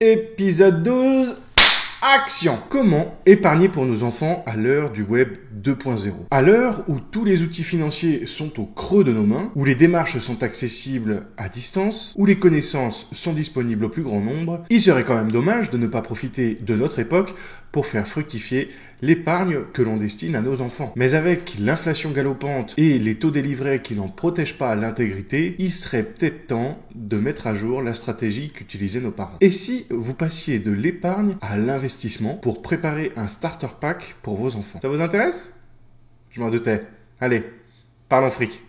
Épisode 12, action! Comment épargner pour nos enfants à l'heure du web 2.0? À l'heure où tous les outils financiers sont au creux de nos mains, où les démarches sont accessibles à distance, où les connaissances sont disponibles au plus grand nombre, il serait quand même dommage de ne pas profiter de notre époque pour faire fructifier l'épargne que l'on destine à nos enfants. Mais avec l'inflation galopante et les taux des livrets qui n'en protègent pas l'intégrité, il serait peut-être temps de mettre à jour la stratégie qu'utilisaient nos parents. Et si vous passiez de l'épargne à l'investissement pour préparer un starter pack pour vos enfants? Ça vous intéresse? Je m'en doutais. Allez, parlons fric.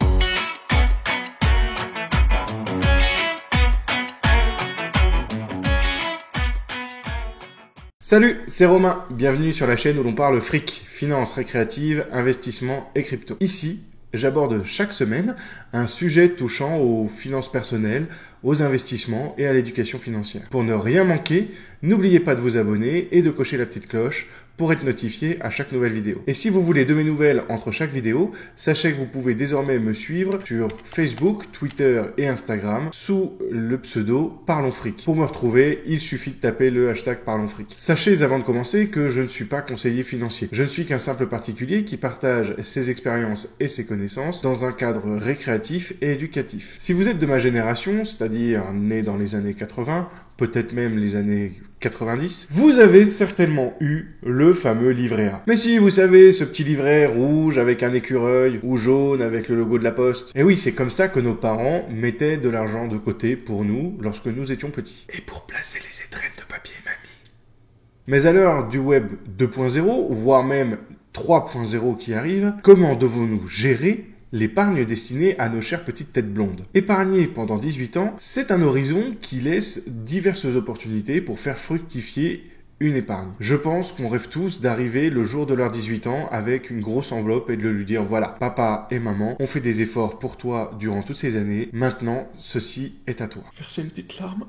Salut, c'est Romain, bienvenue sur la chaîne où l'on parle fric, finance récréative, investissement et crypto. Ici, j'aborde chaque semaine un sujet touchant aux finances personnelles, aux investissements et à l'éducation financière. Pour ne rien manquer, n'oubliez pas de vous abonner et de cocher la petite cloche pour être notifié à chaque nouvelle vidéo. Et si vous voulez de mes nouvelles entre chaque vidéo, sachez que vous pouvez désormais me suivre sur Facebook, Twitter et Instagram sous le pseudo Parlons Fric. Pour me retrouver, il suffit de taper le hashtag Parlons Fric. Sachez avant de commencer que je ne suis pas conseiller financier. Je ne suis qu'un simple particulier qui partage ses expériences et ses connaissances dans un cadre récréatif et éducatif. Si vous êtes de ma génération, c'est-à-dire né dans les années 80, peut-être même les années 90, vous avez certainement eu le fameux livret A. Mais si, vous savez, ce petit livret rouge avec un écureuil ou jaune avec le logo de la Poste. Et oui, c'est comme ça que nos parents mettaient de l'argent de côté pour nous lorsque nous étions petits. Et pour placer les étrennes de papier mamie. Mais à l'heure du web 2.0, voire même 3.0 qui arrive, comment devons-nous gérer l'épargne destinée à nos chères petites têtes blondes? Épargner pendant 18 ans, c'est un horizon qui laisse diverses opportunités pour faire fructifier une épargne. Je pense qu'on rêve tous d'arriver le jour de leurs 18 ans avec une grosse enveloppe et de lui dire voilà, papa et maman ont fait des efforts pour toi durant toutes ces années, maintenant ceci est à toi. Verser une petite larme.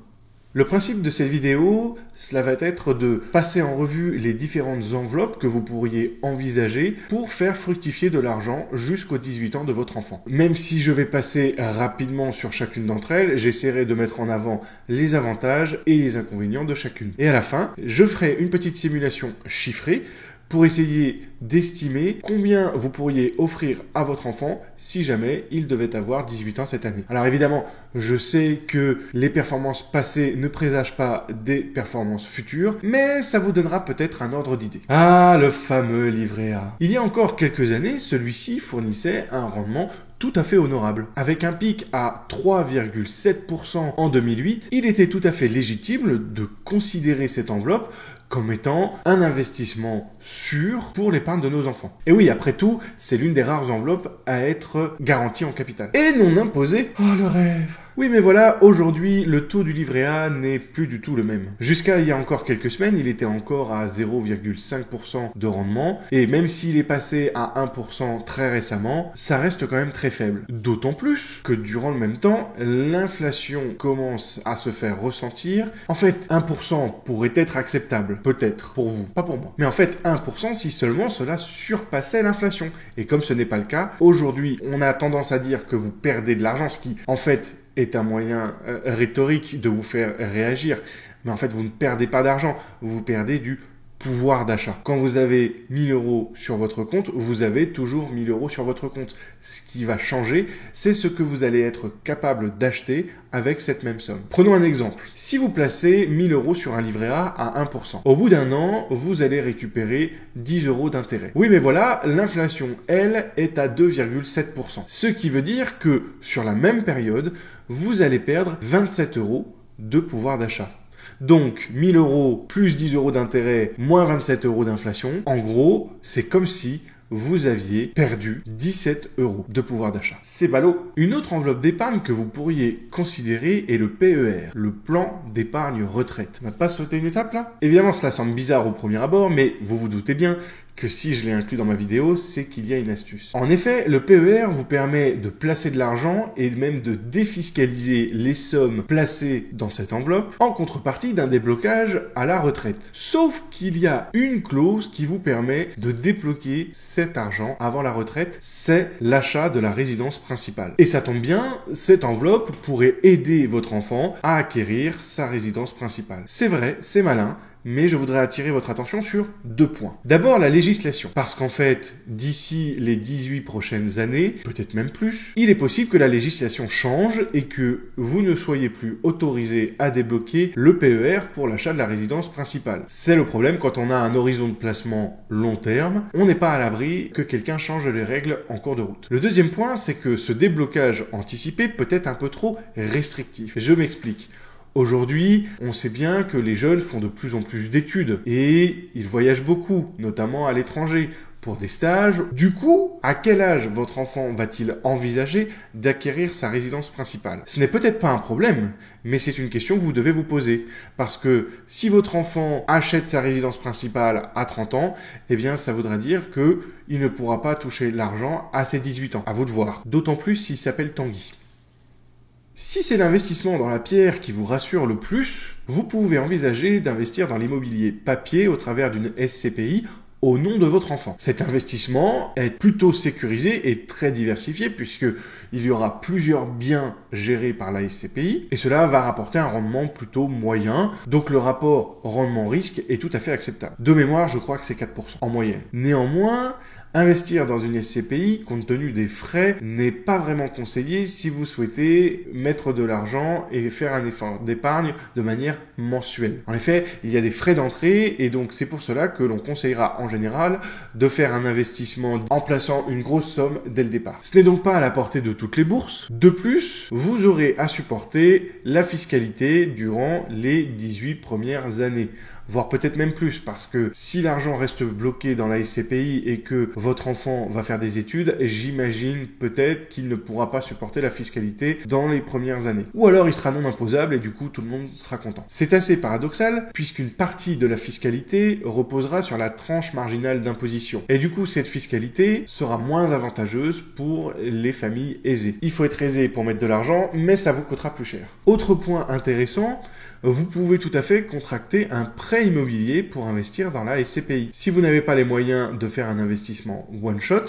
Le principe de cette vidéo, cela va être de passer en revue les différentes enveloppes que vous pourriez envisager pour faire fructifier de l'argent jusqu'aux 18 ans de votre enfant. Même si je vais passer rapidement sur chacune d'entre elles, j'essaierai de mettre en avant les avantages et les inconvénients de chacune. Et à la fin, je ferai une petite simulation chiffrée pour essayer d'estimer combien vous pourriez offrir à votre enfant si jamais il devait avoir 18 ans cette année. Alors évidemment, je sais que les performances passées ne présagent pas des performances futures, mais ça vous donnera peut-être un ordre d'idée. Ah, le fameux livret A. Il y a encore quelques années, celui-ci fournissait un rendement tout à fait honorable. Avec un pic à 3,7% en 2008, il était tout à fait légitime de considérer cette enveloppe comme étant un investissement sûr pour l'épargne de nos enfants. Et oui, après tout, c'est l'une des rares enveloppes à être garantie en capital. Et non imposée. Oh, le rêve! Oui, mais voilà, aujourd'hui, le taux du livret A n'est plus du tout le même. Jusqu'à il y a encore quelques semaines, il était encore à 0,5% de rendement, et même s'il est passé à 1% très récemment, ça reste quand même très faible. D'autant plus que durant le même temps, l'inflation commence à se faire ressentir. En fait, 1% pourrait être acceptable, peut-être, pour vous, pas pour moi. Mais en fait, 1% si seulement cela surpassait l'inflation. Et comme ce n'est pas le cas, aujourd'hui, on a tendance à dire que vous perdez de l'argent, ce qui, en fait, est un moyen rhétorique de vous faire réagir. Mais en fait, vous ne perdez pas d'argent, vous perdez du pouvoir d'achat. Quand vous avez 1000 euros sur votre compte, vous avez toujours 1000 euros sur votre compte. Ce qui va changer, c'est ce que vous allez être capable d'acheter avec cette même somme. Prenons un exemple. Si vous placez 1000 euros sur un livret A à 1%, au bout d'un an, vous allez récupérer 10 euros d'intérêt. Oui, mais voilà, l'inflation, elle, est à 2,7%. Ce qui veut dire que sur la même période, vous allez perdre 27 euros de pouvoir d'achat. Donc, 1000 euros plus 10 euros d'intérêt, moins 27 euros d'inflation. En gros, c'est comme si vous aviez perdu 17 euros de pouvoir d'achat. C'est ballot. Une autre enveloppe d'épargne que vous pourriez considérer est le PER, le plan d'épargne retraite. On n'a pas sauté une étape là? Évidemment, cela semble bizarre au premier abord, mais vous vous doutez bien que si je l'ai inclus dans ma vidéo, c'est qu'il y a une astuce. En effet, le PER vous permet de placer de l'argent et même de défiscaliser les sommes placées dans cette enveloppe en contrepartie d'un déblocage à la retraite. Sauf qu'il y a une clause qui vous permet de débloquer cet argent avant la retraite, c'est l'achat de la résidence principale. Et ça tombe bien, cette enveloppe pourrait aider votre enfant à acquérir sa résidence principale. C'est vrai, c'est malin, mais je voudrais attirer votre attention sur 2 points. D'abord, la législation. Parce qu'en fait, d'ici les 18 prochaines années, peut-être même plus, il est possible que la législation change et que vous ne soyez plus autorisé à débloquer le PER pour l'achat de la résidence principale. C'est le problème quand on a un horizon de placement long terme, on n'est pas à l'abri que quelqu'un change les règles en cours de route. Le deuxième point, c'est que ce déblocage anticipé peut être un peu trop restrictif. Je m'explique. Aujourd'hui, on sait bien que les jeunes font de plus en plus d'études et ils voyagent beaucoup, notamment à l'étranger, pour des stages. Du coup, à quel âge votre enfant va-t-il envisager d'acquérir sa résidence principale? Ce n'est peut-être pas un problème, mais c'est une question que vous devez vous poser. Parce que si votre enfant achète sa résidence principale à 30 ans, eh bien ça voudra dire qu'il ne pourra pas toucher l'argent à ses 18 ans. À vous de voir. D'autant plus s'il s'appelle Tanguy. Si c'est l'investissement dans la pierre qui vous rassure le plus, vous pouvez envisager d'investir dans l'immobilier papier au travers d'une SCPI au nom de votre enfant. Cet investissement est plutôt sécurisé et très diversifié puisqu'il y aura plusieurs biens gérés par la SCPI et cela va rapporter un rendement plutôt moyen. Donc le rapport rendement-risque est tout à fait acceptable. De mémoire, je crois que c'est 4% en moyenne. Néanmoins, investir dans une SCPI, compte tenu des frais, n'est pas vraiment conseillé si vous souhaitez mettre de l'argent et faire un effort d'épargne de manière mensuelle. En effet, il y a des frais d'entrée et donc c'est pour cela que l'on conseillera en général de faire un investissement en plaçant une grosse somme dès le départ. Ce n'est donc pas à la portée de toutes les bourses. De plus, vous aurez à supporter la fiscalité durant les 18 premières années. Voire peut-être même plus, parce que si l'argent reste bloqué dans la SCPI et que votre enfant va faire des études, j'imagine peut-être qu'il ne pourra pas supporter la fiscalité dans les premières années. Ou alors il sera non imposable et du coup tout le monde sera content. C'est assez paradoxal, puisqu'une partie de la fiscalité reposera sur la tranche marginale d'imposition. Et du coup cette fiscalité sera moins avantageuse pour les familles aisées. Il faut être aisé pour mettre de l'argent, mais ça vous coûtera plus cher. Autre point intéressant, vous pouvez tout à fait contracter un prêt immobilier pour investir dans la SCPI. Si vous n'avez pas les moyens de faire un investissement one shot,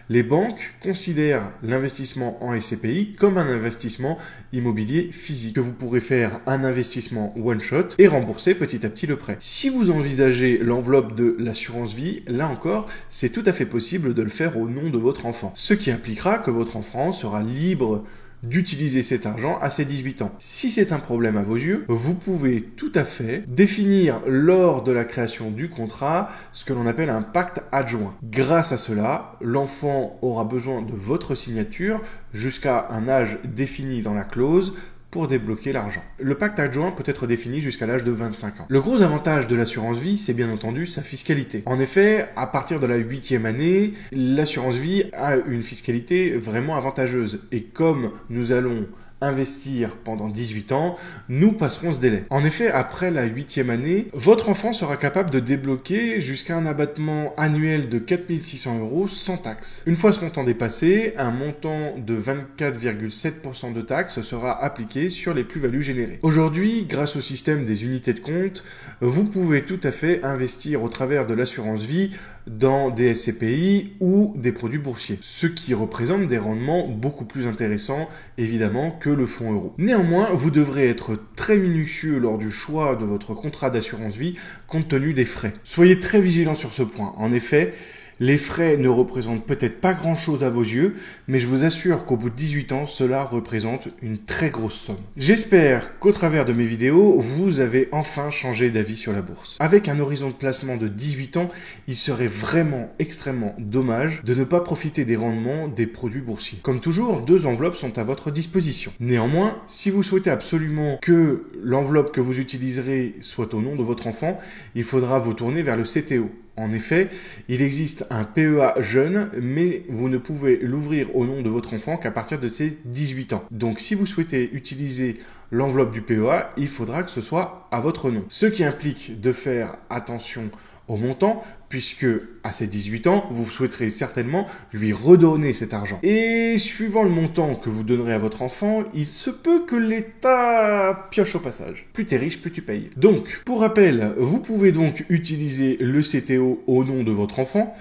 les banques considèrent l'investissement en SCPI comme un investissement immobilier physique, que vous pourrez faire un investissement one shot et rembourser petit à petit le prêt. Si vous envisagez l'enveloppe de l'assurance vie, là encore, c'est tout à fait possible de le faire au nom de votre enfant. Ce qui impliquera que votre enfant sera libre d'utiliser cet argent à ses 18 ans. Si c'est un problème à vos yeux, vous pouvez tout à fait définir lors de la création du contrat ce que l'on appelle un pacte adjoint. Grâce à cela, l'enfant aura besoin de votre signature jusqu'à un âge défini dans la clause pour débloquer l'argent. Le pacte adjoint peut être défini jusqu'à l'âge de 25 ans. Le gros avantage de l'assurance vie, c'est bien entendu sa fiscalité. En effet, à partir de la 8e année, l'assurance vie a une fiscalité vraiment avantageuse. Et comme nous allons investir pendant 18 ans, nous passerons ce délai. En effet, après la 8e année, votre enfant sera capable de débloquer jusqu'à un abattement annuel de 4 600 € sans taxe. Une fois ce montant dépassé, un montant de 24,7% de taxes sera appliqué sur les plus-values générées. Aujourd'hui, grâce au système des unités de compte, vous pouvez tout à fait investir au travers de l'assurance vie dans des SCPI ou des produits boursiers, ce qui représente des rendements beaucoup plus intéressants évidemment que le fonds euro. Néanmoins, vous devrez être très minutieux lors du choix de votre contrat d'assurance vie compte tenu des frais. Soyez très vigilant sur ce point. En effet, les frais ne représentent peut-être pas grand-chose à vos yeux, mais je vous assure qu'au bout de 18 ans, cela représente une très grosse somme. J'espère qu'au travers de mes vidéos, vous avez enfin changé d'avis sur la bourse. Avec un horizon de placement de 18 ans, il serait vraiment extrêmement dommage de ne pas profiter des rendements des produits boursiers. Comme toujours, 2 enveloppes sont à votre disposition. Néanmoins, si vous souhaitez absolument que l'enveloppe que vous utiliserez soit au nom de votre enfant, il faudra vous tourner vers le CTO. En effet, il existe un PEA jeune, mais vous ne pouvez l'ouvrir au nom de votre enfant qu'à partir de ses 18 ans. Donc si vous souhaitez utiliser l'enveloppe du PEA, il faudra que ce soit à votre nom. Ce qui implique de faire attention au montant, puisque à ses 18 ans, vous souhaiterez certainement lui redonner cet argent. Et suivant le montant que vous donnerez à votre enfant, il se peut que l'État pioche au passage. Plus t'es riche, plus tu payes. Donc, pour rappel, vous pouvez donc utiliser le CTO au nom de votre enfant,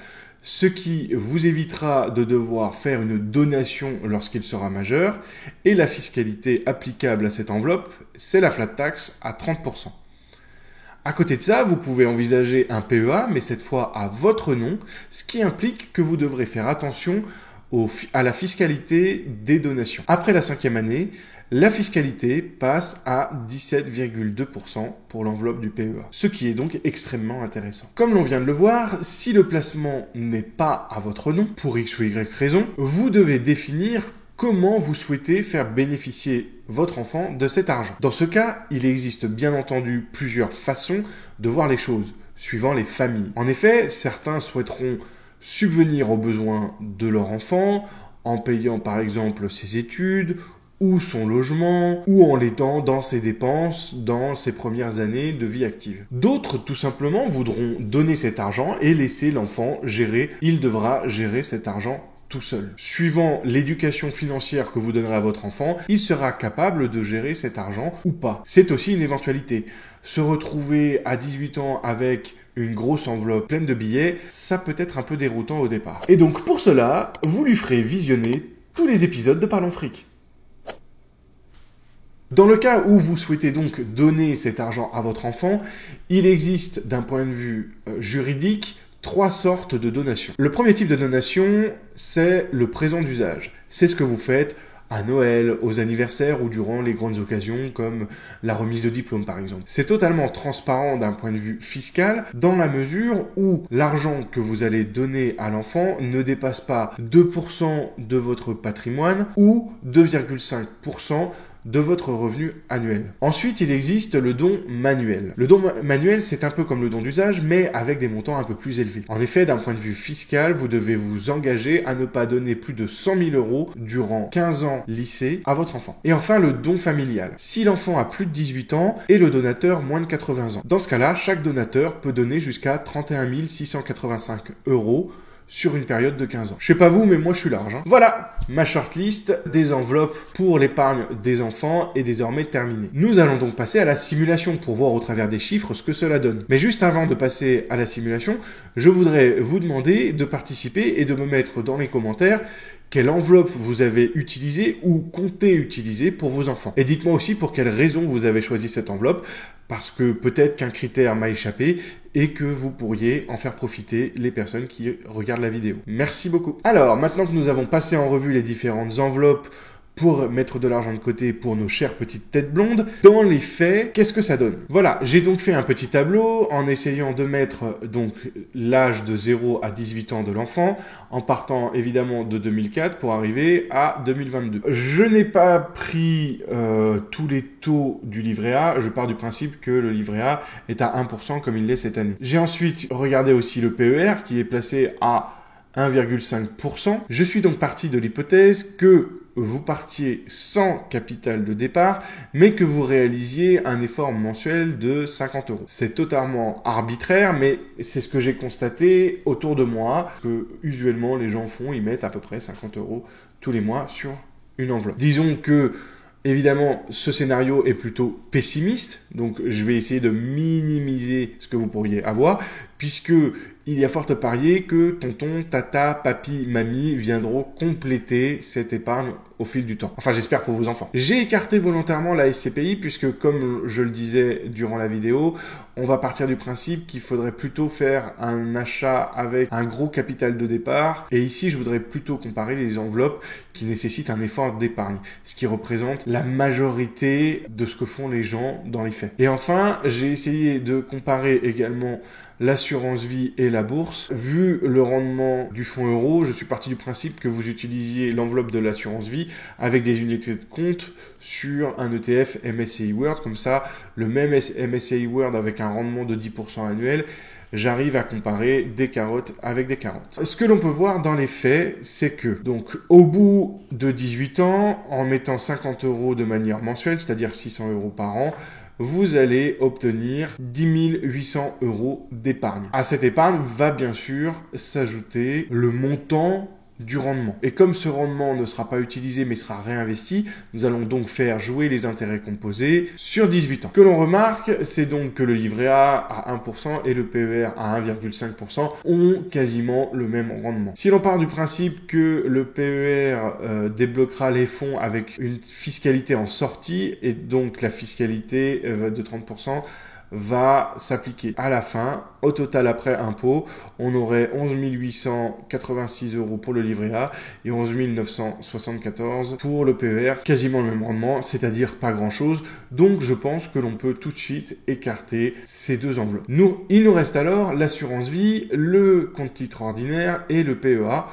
ce qui vous évitera de devoir faire une donation lorsqu'il sera majeur, et la fiscalité applicable à cette enveloppe, c'est la flat tax à 30%. À côté de ça, vous pouvez envisager un PEA, mais cette fois à votre nom, ce qui implique que vous devrez faire attention à la fiscalité des donations. Après la 5e année, la fiscalité passe à 17,2% pour l'enveloppe du PEA, ce qui est donc extrêmement intéressant. Comme l'on vient de le voir, si le placement n'est pas à votre nom, pour X ou Y raison, vous devez définir comment vous souhaitez faire bénéficier votre enfant de cet argent. Dans ce cas, il existe bien entendu plusieurs façons de voir les choses, suivant les familles. En effet, certains souhaiteront subvenir aux besoins de leur enfant en payant par exemple ses études ou son logement, ou en l'aidant dans ses dépenses dans ses premières années de vie active. D'autres, tout simplement, voudront donner cet argent et laisser l'enfant gérer. Il devra gérer cet argent tout seul. Suivant l'éducation financière que vous donnerez à votre enfant, il sera capable de gérer cet argent ou pas. C'est aussi une éventualité. Se retrouver à 18 ans avec une grosse enveloppe pleine de billets, ça peut être un peu déroutant au départ. Et donc pour cela, vous lui ferez visionner tous les épisodes de Parlons Fric. Dans le cas où vous souhaitez donc donner cet argent à votre enfant, il existe d'un point de vue juridique 3 sortes de donations. Le premier type de donation, c'est le présent d'usage. C'est ce que vous faites à Noël, aux anniversaires ou durant les grandes occasions comme la remise de diplôme par exemple. C'est totalement transparent d'un point de vue fiscal dans la mesure où l'argent que vous allez donner à l'enfant ne dépasse pas 2% de votre patrimoine ou 2,5% de votre revenu annuel. Ensuite, il existe le don manuel. Le don manuel, c'est un peu comme le don d'usage, mais avec des montants un peu plus élevés. En effet, d'un point de vue fiscal, vous devez vous engager à ne pas donner plus de 100 000 € durant 15 ans lycée à votre enfant. Et enfin, le don familial. Si l'enfant a plus de 18 ans et le donateur moins de 80 ans. Dans ce cas-là, chaque donateur peut donner jusqu'à 31 685 € sur une période de 15 ans. Je sais pas vous, mais moi je suis large. Voilà, ma shortlist des enveloppes pour l'épargne des enfants est désormais terminée. Nous allons donc passer à la simulation pour voir au travers des chiffres ce que cela donne. Mais juste avant de passer à la simulation, je voudrais vous demander de participer et de me mettre dans les commentaires quelle enveloppe vous avez utilisée ou comptez utiliser pour vos enfants. Et dites-moi aussi pour quelles raisons vous avez choisi cette enveloppe, parce que peut-être qu'un critère m'a échappé et que vous pourriez en faire profiter les personnes qui regardent la vidéo. Merci beaucoup. Alors, maintenant que nous avons passé en revue les différentes enveloppes pour mettre de l'argent de côté pour nos chères petites têtes blondes, dans les faits, qu'est-ce que ça donne? Voilà, j'ai donc fait un petit tableau en essayant de mettre donc l'âge de 0 à 18 ans de l'enfant, en partant évidemment de 2004 pour arriver à 2022. Je n'ai pas pris tous les taux du livret A, je pars du principe que le livret A est à 1% comme il l'est cette année. J'ai ensuite regardé aussi le PER qui est placé à 1,5%. Je suis donc parti de l'hypothèse que vous partiez sans capital de départ, mais que vous réalisiez un effort mensuel de 50 €. C'est totalement arbitraire, mais c'est ce que j'ai constaté autour de moi, que usuellement les gens font, ils mettent à peu près 50 € tous les mois sur une enveloppe. Disons que évidemment, ce scénario est plutôt pessimiste, donc je vais essayer de minimiser ce que vous pourriez avoir, puisque il y a fort à parier que tonton, tata, papy, mamie viendront compléter cette épargne au fil du temps. Enfin, j'espère pour vos enfants. J'ai écarté volontairement la SCPI, puisque comme je le disais durant la vidéo, on va partir du principe qu'il faudrait plutôt faire un achat avec un gros capital de départ. Et ici, je voudrais plutôt comparer les enveloppes qui nécessitent un effort d'épargne, ce qui représente la majorité de ce que font les gens dans les faits. Et enfin, j'ai essayé de comparer également l'assurance vie et la bourse. Vu le rendement du fonds euro, je suis parti du principe que vous utilisiez l'enveloppe de l'assurance vie avec des unités de compte sur un ETF MSCI World. Comme ça, le même MSCI World avec un rendement de 10% annuel, j'arrive à comparer des carottes avec des carottes. Ce que l'on peut voir dans les faits, c'est que, donc, au bout de 18 ans, en mettant 50 € de manière mensuelle, c'est-à-dire 600 € par an, vous allez obtenir 10 800 € d'épargne. À cette épargne va bien sûr s'ajouter le montant du rendement. Et comme ce rendement ne sera pas utilisé mais sera réinvesti, nous allons donc faire jouer les intérêts composés sur 18 ans. Ce que l'on remarque, c'est donc que le livret A à 1% et le PER à 1,5% ont quasiment le même rendement. Si l'on part du principe que le PER débloquera les fonds avec une fiscalité en sortie et donc la fiscalité de 30%, va s'appliquer à la fin. Au total, après impôt, on aurait 11 886 € pour le livret A et 11 974 pour le PER, quasiment le même rendement, c'est-à-dire pas grand-chose. Donc, je pense que l'on peut tout de suite écarter ces deux enveloppes. Il nous reste alors l'assurance vie, le compte titre ordinaire et le PEA,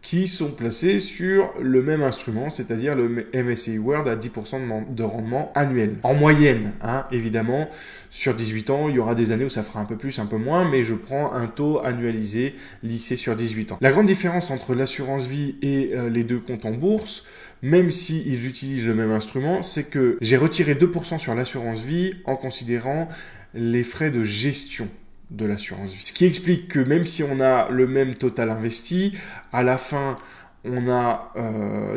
qui sont placés sur le même instrument, c'est-à-dire le MSCI World à 10% de rendement annuel. En moyenne, évidemment, sur 18 ans, il y aura des années où ça fera un peu plus, un peu moins, mais je prends un taux annualisé lissé sur 18 ans. La grande différence entre l'assurance vie et les deux comptes en bourse, même s'ils utilisent le même instrument, c'est que j'ai retiré 2% sur l'assurance vie en considérant les frais de gestion de l'assurance vie. Ce qui explique que même si on a le même total investi, à la fin, on a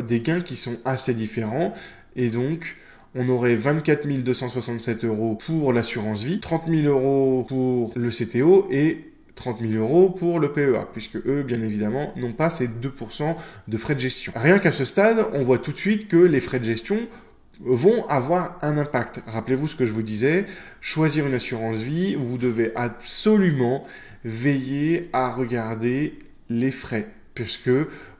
des gains qui sont assez différents et donc on aurait 24 267 € pour l'assurance vie, 30 000 € pour le CTO et 30 000 € pour le PEA, puisque eux, bien évidemment, n'ont pas ces 2% de frais de gestion. Rien qu'à ce stade, on voit tout de suite que les frais de gestion vont avoir un impact. Rappelez-vous ce que je vous disais, choisir une assurance vie, vous devez absolument veiller à regarder les frais, puisque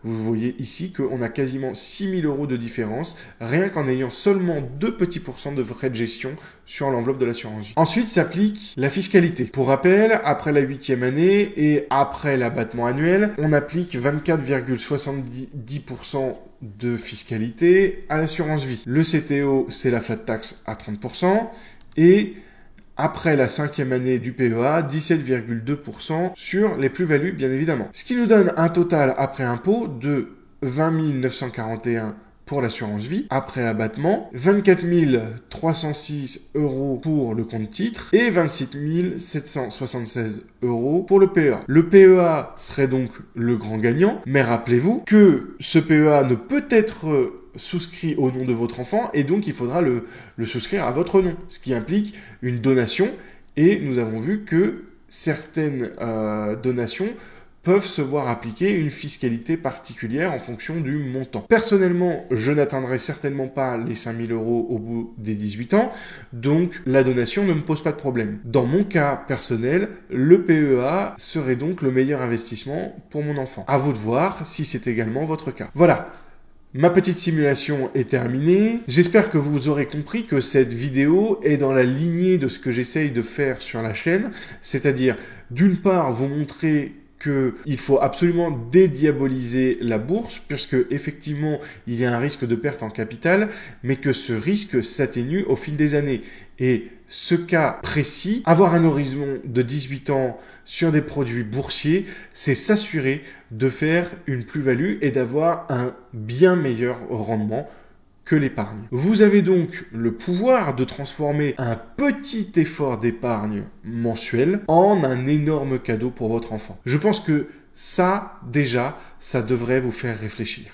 vous voyez ici qu'on a quasiment 6 000 € de différence, rien qu'en ayant seulement 2 petits pourcents de frais de gestion sur l'enveloppe de l'assurance vie. Ensuite s'applique la fiscalité. Pour rappel, après la 8e année et après l'abattement annuel, on applique 24,70% de fiscalité à l'assurance vie. Le CTO, c'est la flat tax à 30% et après la 5e année du PEA, 17,2% sur les plus-values, bien évidemment. Ce qui nous donne un total après impôt de 20 941 pour l'assurance vie, après abattement, 24 306 € pour le compte titre et 26 776 € pour le PEA. Le PEA serait donc le grand gagnant, mais rappelez-vous que ce PEA ne peut être souscrit au nom de votre enfant et donc il faudra le souscrire à votre nom, ce qui implique une donation et nous avons vu que certaines donations peuvent se voir appliquer une fiscalité particulière en fonction du montant. Personnellement, je n'atteindrai certainement pas les 5 000 € au bout des 18 ans, donc la donation ne me pose pas de problème. Dans mon cas personnel, le PEA serait donc le meilleur investissement pour mon enfant. À vous de voir si c'est également votre cas. Voilà. Ma petite simulation est terminée. J'espère que vous aurez compris que cette vidéo est dans la lignée de ce que j'essaye de faire sur la chaîne, c'est-à-dire d'une part vous montrer qu'il faut absolument dédiaboliser la bourse, puisque effectivement il y a un risque de perte en capital, mais que ce risque s'atténue au fil des années. Et ce cas précis, avoir un horizon de 18 ans sur des produits boursiers, c'est s'assurer de faire une plus-value et d'avoir un bien meilleur rendement que l'épargne. Vous avez donc le pouvoir de transformer un petit effort d'épargne mensuel en un énorme cadeau pour votre enfant. Je pense que ça, déjà, ça devrait vous faire réfléchir.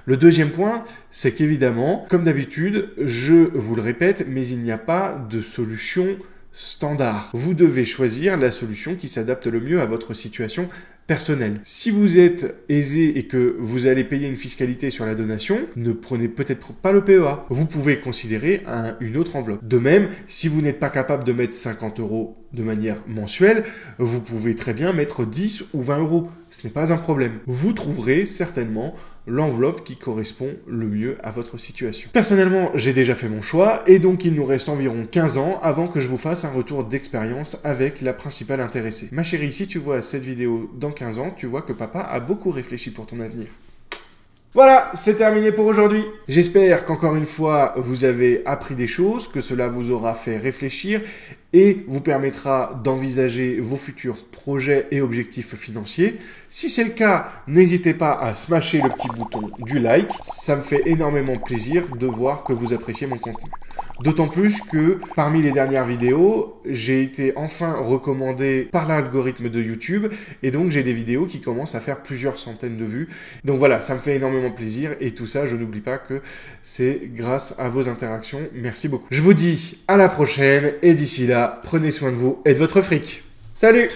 Le deuxième point, c'est qu'évidemment, comme d'habitude, je vous le répète, mais il n'y a pas de solution standard. Vous devez choisir la solution qui s'adapte le mieux à votre situation personnelle. Si vous êtes aisé et que vous allez payer une fiscalité sur la donation, ne prenez peut-être pas le PEA. Vous pouvez considérer une autre enveloppe. De même, si vous n'êtes pas capable de mettre 50 € de manière mensuelle, vous pouvez très bien mettre 10 ou 20 €. Ce n'est pas un problème. Vous trouverez certainement l'enveloppe qui correspond le mieux à votre situation. Personnellement, j'ai déjà fait mon choix et donc il nous reste environ 15 ans avant que je vous fasse un retour d'expérience avec la principale intéressée. Ma chérie, si tu vois cette vidéo dans 15 ans, tu vois que papa a beaucoup réfléchi pour ton avenir. Voilà, c'est terminé pour aujourd'hui. J'espère qu'encore une fois, vous avez appris des choses, que cela vous aura fait réfléchir et vous permettra d'envisager vos futurs projets et objectifs financiers. Si c'est le cas, n'hésitez pas à smasher le petit bouton du like. Ça me fait énormément plaisir de voir que vous appréciez mon contenu. D'autant plus que parmi les dernières vidéos, j'ai été enfin recommandé par l'algorithme de YouTube et donc j'ai des vidéos qui commencent à faire plusieurs centaines de vues. Donc voilà, ça me fait énormément plaisir et tout ça, je n'oublie pas que c'est grâce à vos interactions. Merci beaucoup. Je vous dis à la prochaine et d'ici là, prenez soin de vous et de votre fric. Salut!